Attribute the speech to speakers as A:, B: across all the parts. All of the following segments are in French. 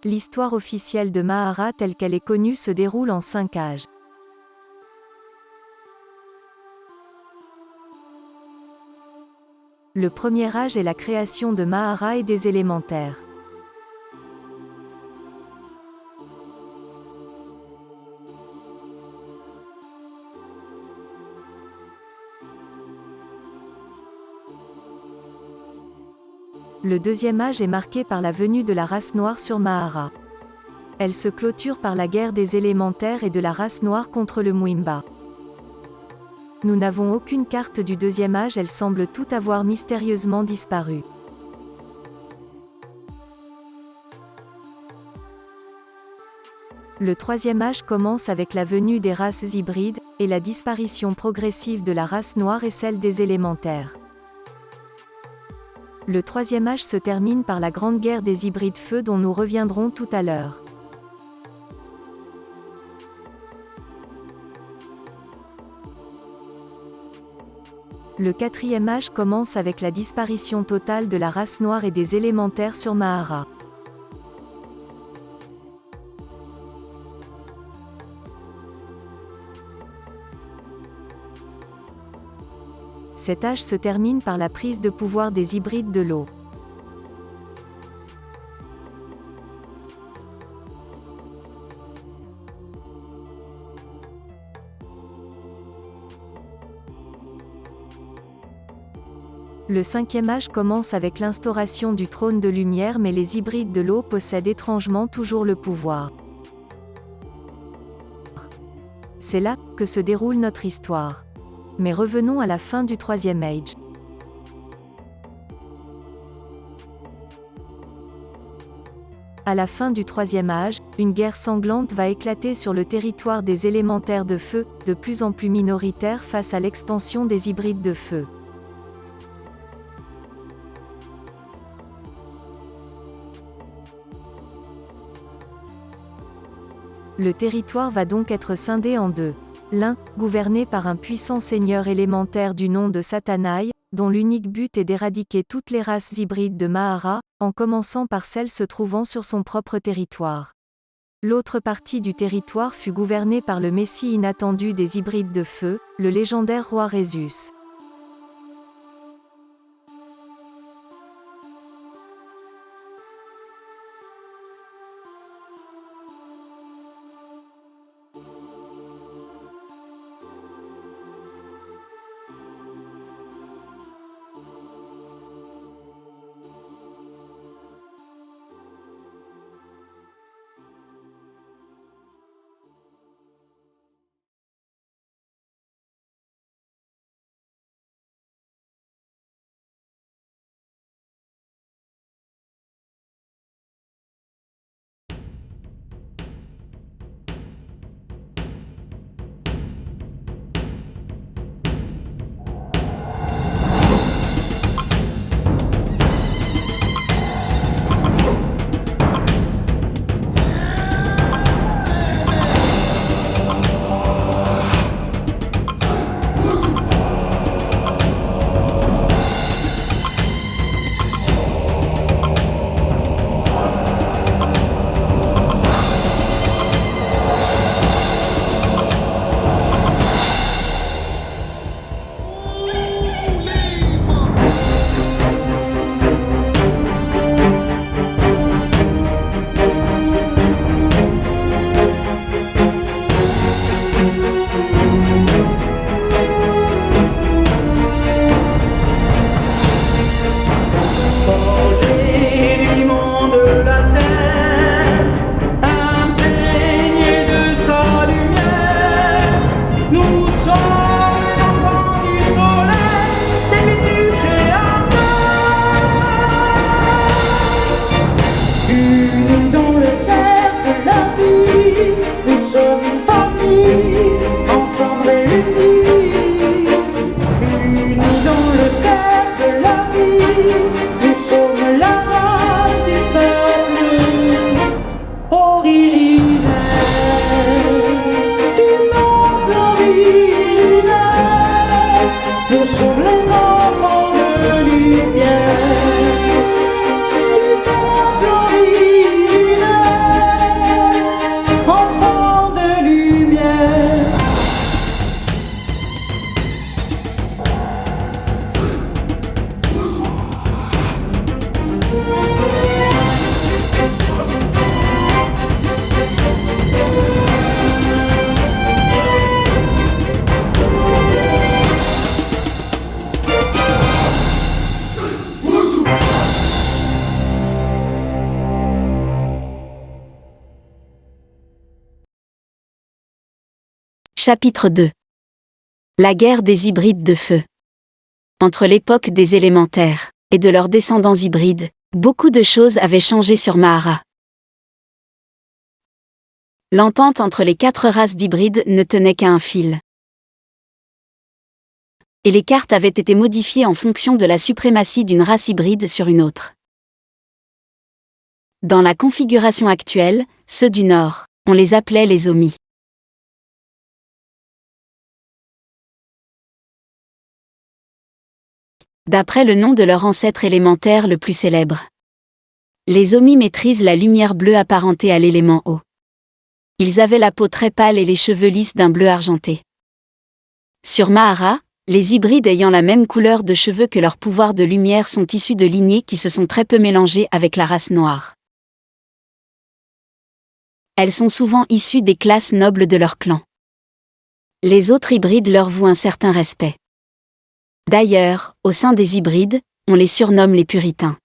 A: L'histoire officielle de Mahara telle qu'elle est connue se déroule en 5 âges. Le premier âge est la création de Mahara et des élémentaires. Le deuxième âge est marqué par la venue de la race noire sur Mahara. Elle se clôture par la guerre des élémentaires et de la race noire contre le Muimba. Nous n'avons aucune carte du deuxième âge, elles semblent toutes avoir mystérieusement disparu. Le troisième âge commence avec la venue des races hybrides, et la disparition progressive de la race noire et celle des élémentaires. Le troisième âge se termine par la grande guerre des hybrides feu dont nous reviendrons tout à l'heure. Le quatrième âge commence avec la disparition totale de la race noire et des élémentaires sur Mahara. Cet âge se termine par la prise de pouvoir des hybrides de l'eau. Le cinquième âge commence avec l'instauration du trône de lumière, mais les hybrides de l'eau possèdent étrangement toujours le pouvoir. C'est là que se déroule notre histoire. Mais revenons à la fin du troisième âge. À la fin du troisième âge, une guerre sanglante va éclater sur le territoire des élémentaires de feu, de plus en plus minoritaires face à l'expansion des hybrides de feu. Le territoire va donc être scindé en deux. L'un, gouverné par un puissant seigneur élémentaire du nom de Satanaï, dont l'unique but est d'éradiquer toutes les races hybrides de Mahara, en commençant par celles se trouvant sur son propre territoire. L'autre partie du territoire fut gouvernée par le messie inattendu des hybrides de feu, le légendaire roi Rhésus.
B: Chapitre 2. La guerre des hybrides de feu. Entre l'époque des élémentaires et de leurs descendants hybrides, beaucoup de choses avaient changé sur Mahara. L'entente entre les 4 races d'hybrides ne tenait qu'à un fil. Et les cartes avaient été modifiées en fonction de la suprématie d'une race hybride sur une autre. Dans la configuration actuelle, ceux du Nord, on les appelait les Omi. D'après le nom de leur ancêtre élémentaire le plus célèbre. Les Omi maîtrisent la lumière bleue apparentée à l'élément eau. Ils avaient la peau très pâle et les cheveux lisses d'un bleu argenté. Sur Mahara, les hybrides ayant la même couleur de cheveux que leur pouvoir de lumière sont issus de lignées qui se sont très peu mélangées avec la race noire. Elles sont souvent issues des classes nobles de leur clan. Les autres hybrides leur vouent un certain respect. D'ailleurs, au sein des hybrides, on les surnomme les puritains.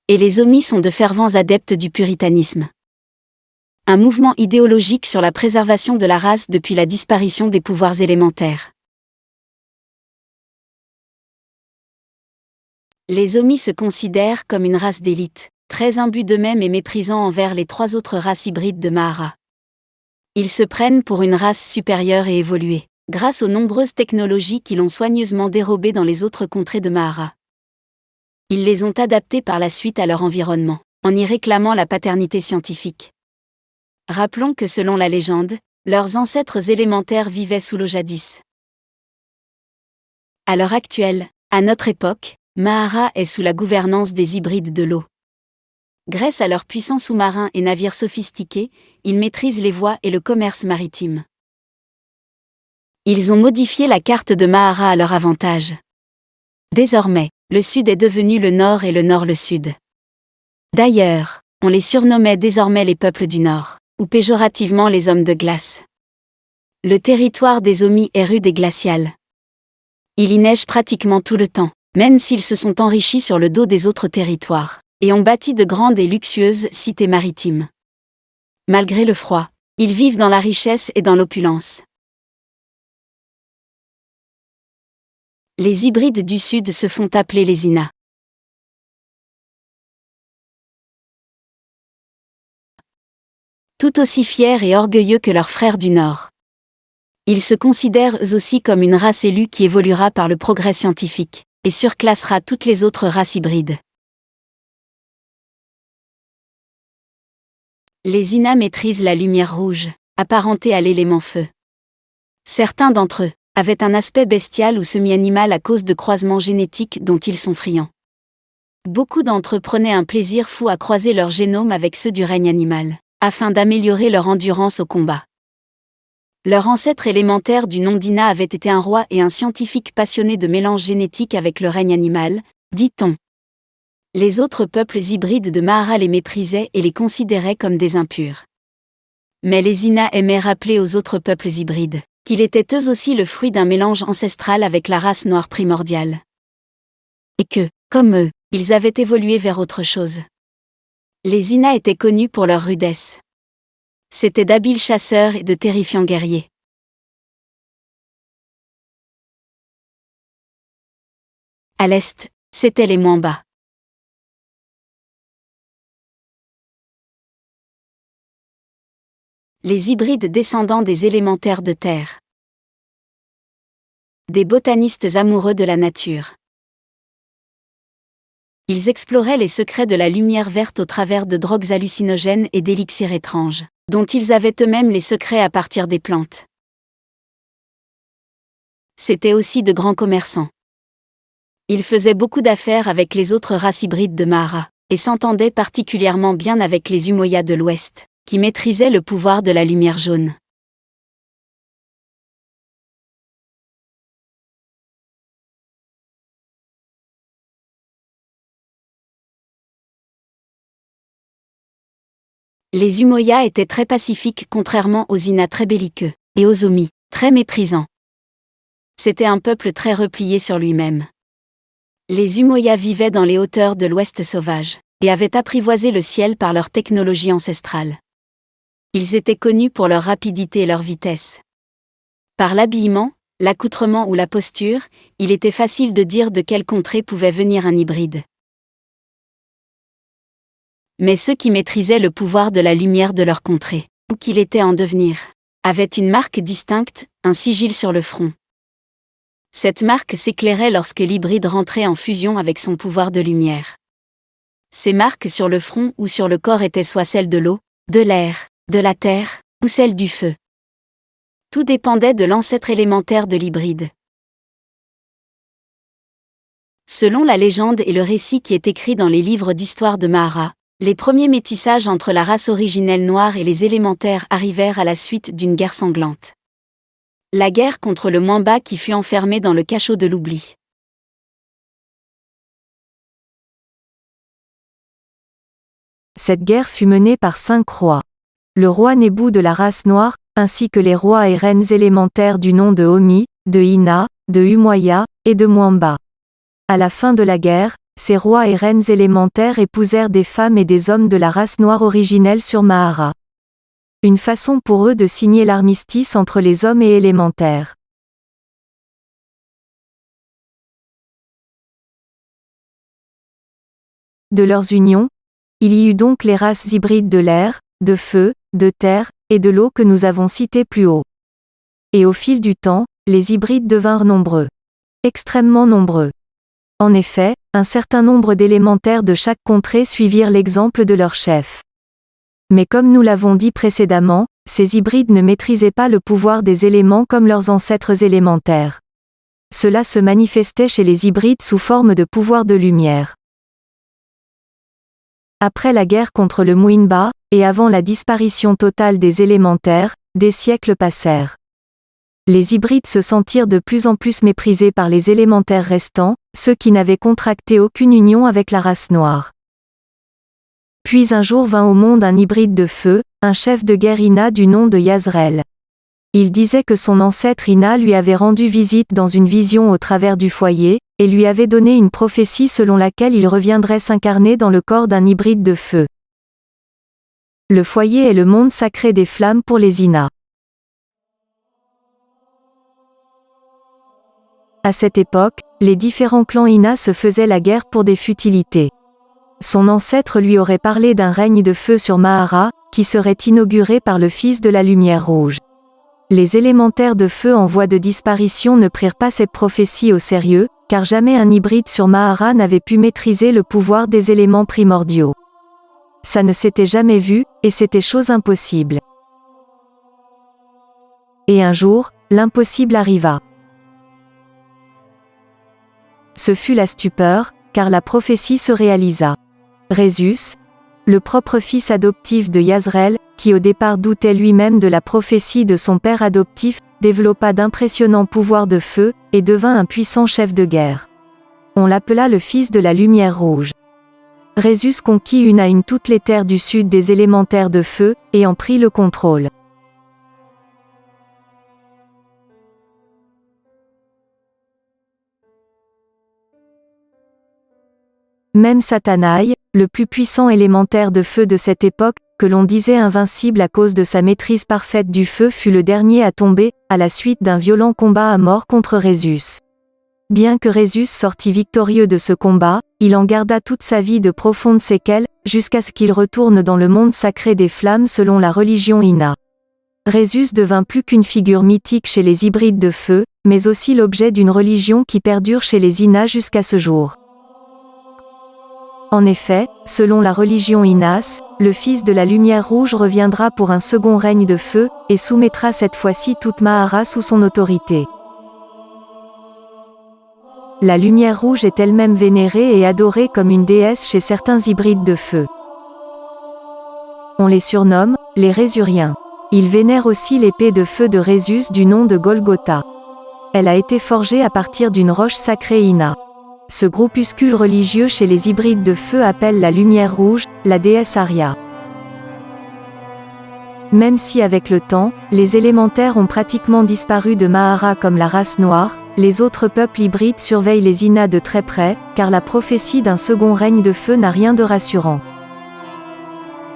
B: Et les Omi sont de fervents adeptes du puritanisme. Un mouvement idéologique sur la préservation de la race depuis la disparition des pouvoirs élémentaires. Les Omi se considèrent comme une race d'élite, très imbus d'eux-mêmes et méprisants envers les 3 autres races hybrides de Mahara. Ils se prennent pour une race supérieure et évoluée, grâce aux nombreuses technologies qui l'ont soigneusement dérobée dans les autres contrées de Mahara. Ils les ont adaptées par la suite à leur environnement, en y réclamant la paternité scientifique. Rappelons que selon la légende, leurs ancêtres élémentaires vivaient sous l'eau jadis. À l'heure actuelle, à notre époque, Mahara est sous la gouvernance des hybrides de l'eau. Grâce à leurs puissants sous-marins et navires sophistiqués, ils maîtrisent les voies et le commerce maritime. Ils ont modifié la carte de Mahara à leur avantage. Désormais, le sud est devenu le nord et le nord le sud. D'ailleurs, on les surnommait désormais les peuples du nord, ou péjorativement les hommes de glace. Le territoire des Omi est rude et glacial. Il y neige pratiquement tout le temps, même s'ils se sont enrichis sur le dos des autres territoires, et ont bâti de grandes et luxueuses cités maritimes. Malgré le froid, ils vivent dans la richesse et dans l'opulence. Les hybrides du Sud se font appeler les Ina. Tout aussi fiers et orgueilleux que leurs frères du Nord. Ils se considèrent eux aussi comme une race élue qui évoluera par le progrès scientifique, et surclassera toutes les autres races hybrides. Les Ina maîtrisent la lumière rouge, apparentée à l'élément feu. Certains d'entre eux avaient un aspect bestial ou semi-animal à cause de croisements génétiques dont ils sont friands. Beaucoup d'entre eux prenaient un plaisir fou à croiser leur génome avec ceux du règne animal, afin d'améliorer leur endurance au combat. Leur ancêtre élémentaire du nom d'Ina avait été un roi et un scientifique passionné de mélange génétique avec le règne animal, dit-on. Les autres peuples hybrides de Mahara les méprisaient et les considéraient comme des impurs. Mais les Ina aimaient rappeler aux autres peuples hybrides qu'ils étaient eux aussi le fruit d'un mélange ancestral avec la race noire primordiale. Et que, comme eux, ils avaient évolué vers autre chose. Les Ina étaient connus pour leur rudesse. C'étaient d'habiles chasseurs et de terrifiants guerriers. À l'est, c'étaient les Mwamba. Les hybrides descendants des élémentaires de terre. Des botanistes amoureux de la nature. Ils exploraient les secrets de la lumière verte au travers de drogues hallucinogènes et d'élixirs étranges, dont ils avaient eux-mêmes les secrets à partir des plantes. C'étaient aussi de grands commerçants. Ils faisaient beaucoup d'affaires avec les autres races hybrides de Mahara, et s'entendaient particulièrement bien avec les Umoya de l'Ouest, qui maîtrisaient le pouvoir de la lumière jaune. Les Umoya étaient très pacifiques contrairement aux Ina très belliqueux, et aux Omi, très méprisants. C'était un peuple très replié sur lui-même. Les Umoya vivaient dans les hauteurs de l'Ouest sauvage, et avaient apprivoisé le ciel par leur technologie ancestrale. Ils étaient connus pour leur rapidité et leur vitesse. Par l'habillement, l'accoutrement ou la posture, il était facile de dire de quelle contrée pouvait venir un hybride. Mais ceux qui maîtrisaient le pouvoir de la lumière de leur contrée, ou qu'il était en devenir, avaient une marque distincte, un sigil sur le front. Cette marque s'éclairait lorsque l'hybride rentrait en fusion avec son pouvoir de lumière. Ces marques sur le front ou sur le corps étaient soit celles de l'eau, de l'air, de la terre, ou celles du feu. Tout dépendait de l'ancêtre élémentaire de l'hybride. Selon la légende et le récit qui est écrit dans les livres d'histoire de Mahara, les premiers métissages entre la race originelle noire et les élémentaires arrivèrent à la suite d'une guerre sanglante. La guerre contre le Mwamba qui fut enfermé dans le cachot de l'oubli.
A: Cette guerre fut menée par 5 rois. Le roi Nebu de la race noire, ainsi que les rois et reines élémentaires du nom de Omi, de Ina, de Umoya, et de Mwamba. À la fin de la guerre, ces rois et reines élémentaires épousèrent des femmes et des hommes de la race noire originelle sur Mahara. Une façon pour eux de signer l'armistice entre les hommes et élémentaires. De leurs unions, il y eut donc les races hybrides de l'air, de feu, de terre, et de l'eau que nous avons citées plus haut. Et au fil du temps, les hybrides devinrent nombreux. Extrêmement nombreux. En effet, un certain nombre d'élémentaires de chaque contrée suivirent l'exemple de leur chef. Mais comme nous l'avons dit précédemment, ces hybrides ne maîtrisaient pas le pouvoir des éléments comme leurs ancêtres élémentaires. Cela se manifestait chez les hybrides sous forme de pouvoir de lumière. Après la guerre contre le Mwamba, et avant la disparition totale des élémentaires, des siècles passèrent. Les hybrides se sentirent de plus en plus méprisés par les élémentaires restants, ceux qui n'avaient contracté aucune union avec la race noire. Puis un jour vint au monde un hybride de feu, un chef de guerre Ina du nom de Yazrel. Il disait que son ancêtre Ina lui avait rendu visite dans une vision au travers du foyer, et lui avait donné une prophétie selon laquelle il reviendrait s'incarner dans le corps d'un hybride de feu. Le foyer est le monde sacré des flammes pour les Ina. À cette époque, les différents clans Ina se faisaient la guerre pour des futilités. Son ancêtre lui aurait parlé d'un règne de feu sur Mahara, qui serait inauguré par le fils de la lumière rouge. Les élémentaires de feu en voie de disparition ne prirent pas cette prophétie au sérieux, car jamais un hybride sur Mahara n'avait pu maîtriser le pouvoir des éléments primordiaux. Ça ne s'était jamais vu, et c'était chose impossible. Et un jour, l'impossible arriva. Ce fut la stupeur, car la prophétie se réalisa. Rhésus, le propre fils adoptif de Yazrel, qui au départ doutait lui-même de la prophétie de son père adoptif, développa d'impressionnants pouvoirs de feu, et devint un puissant chef de guerre. On l'appela le fils de la lumière rouge. Rhésus conquit une à une toutes les terres du sud des élémentaires de feu, et en prit le contrôle. Même Satanaï, le plus puissant élémentaire de feu de cette époque, que l'on disait invincible à cause de sa maîtrise parfaite du feu, fut le dernier à tomber, à la suite d'un violent combat à mort contre Rhésus. Bien que Rhésus sortit victorieux de ce combat, il en garda toute sa vie de profondes séquelles, jusqu'à ce qu'il retourne dans le monde sacré des flammes selon la religion Ina. Rhésus devint plus qu'une figure mythique chez les hybrides de feu, mais aussi l'objet d'une religion qui perdure chez les Ina jusqu'à ce jour. En effet, selon la religion Inas, le fils de la lumière rouge reviendra pour un second règne de feu, et soumettra cette fois-ci toute Mahara sous son autorité. La lumière rouge est elle-même vénérée et adorée comme une déesse chez certains hybrides de feu. On les surnomme les Résuriens. Ils vénèrent aussi l'épée de feu de Rhésus du nom de Golgotha. Elle a été forgée à partir d'une roche sacrée Ina. Ce groupuscule religieux chez les hybrides de feu appelle la lumière rouge, la déesse Arya. Même si avec le temps, les élémentaires ont pratiquement disparu de Mahara comme la race noire, les autres peuples hybrides surveillent les Ina de très près, car la prophétie d'un second règne de feu n'a rien de rassurant.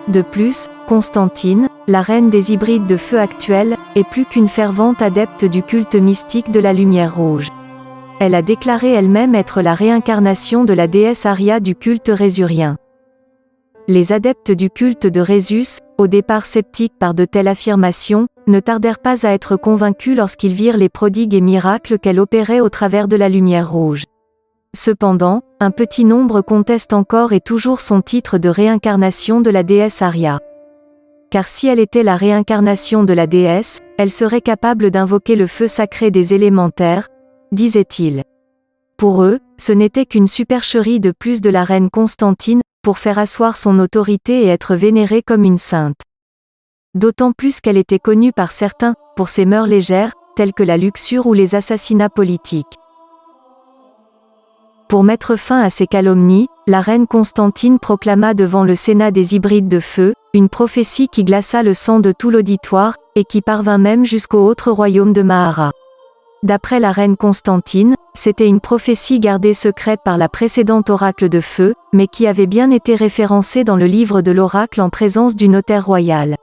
A: De plus, Constantine, la reine des hybrides de feu actuelle, est plus qu'une fervente adepte du culte mystique de la lumière rouge. Elle a déclaré elle-même être la réincarnation de la déesse Aria du culte résurien. Les adeptes du culte de Rhésus, au départ sceptiques par de telles affirmations, ne tardèrent pas à être convaincus lorsqu'ils virent les prodigues et miracles qu'elle opérait au travers de la lumière rouge. Cependant, un petit nombre conteste encore et toujours son titre de réincarnation de la déesse Aria. Car si elle était la réincarnation de la déesse, elle serait capable d'invoquer le feu sacré des élémentaires, disait-il. Pour eux, ce n'était qu'une supercherie de plus de la reine Constantine, pour faire asseoir son autorité et être vénérée comme une sainte. D'autant plus qu'elle était connue par certains, pour ses mœurs légères, telles que la luxure ou les assassinats politiques. Pour mettre fin à ces calomnies, la reine Constantine proclama devant le Sénat des hybrides de feu, une prophétie qui glaça le sang de tout l'auditoire, et qui parvint même jusqu'au autre royaume de Mahara. D'après la reine Constantine, c'était une prophétie gardée secrète par la précédente oracle de feu, mais qui avait bien été référencée dans le livre de l'oracle en présence du notaire royal.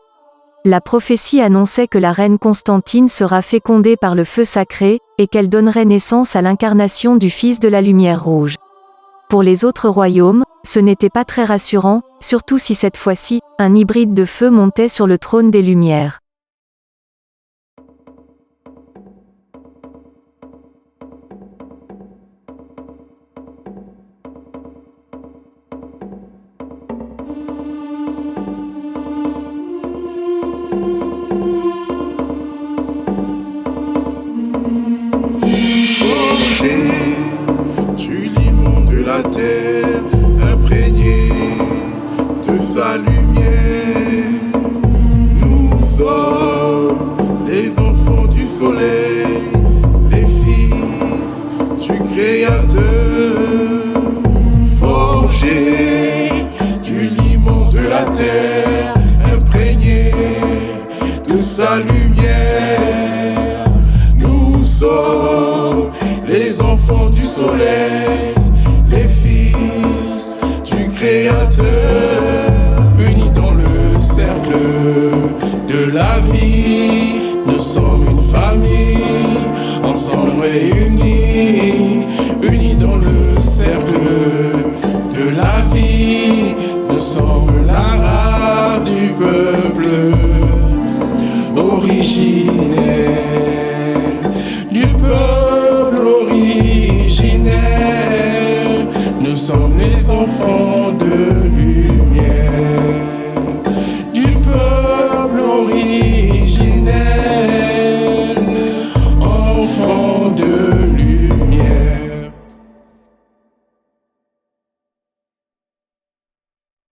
A: La prophétie annonçait que la reine Constantine sera fécondée par le feu sacré, et qu'elle donnerait naissance à l'incarnation du Fils de la lumière rouge. Pour les autres royaumes, ce n'était pas très rassurant, surtout si cette fois-ci, un hybride de feu montait sur le trône des Lumières.
C: Du limon de la terre, imprégné de sa lumière. Nous sommes les enfants du soleil, les fils du Créateur. Forgés du limon de la terre, imprégné de sa lumière. Nous sommes les enfants du soleil, les fils du Créateur. Unis dans le cercle de la vie, nous sommes une famille, ensemble réunis. Unis dans le cercle de la vie, nous sommes la race du peuple originel, du peuple originel. Nous sommes les enfants de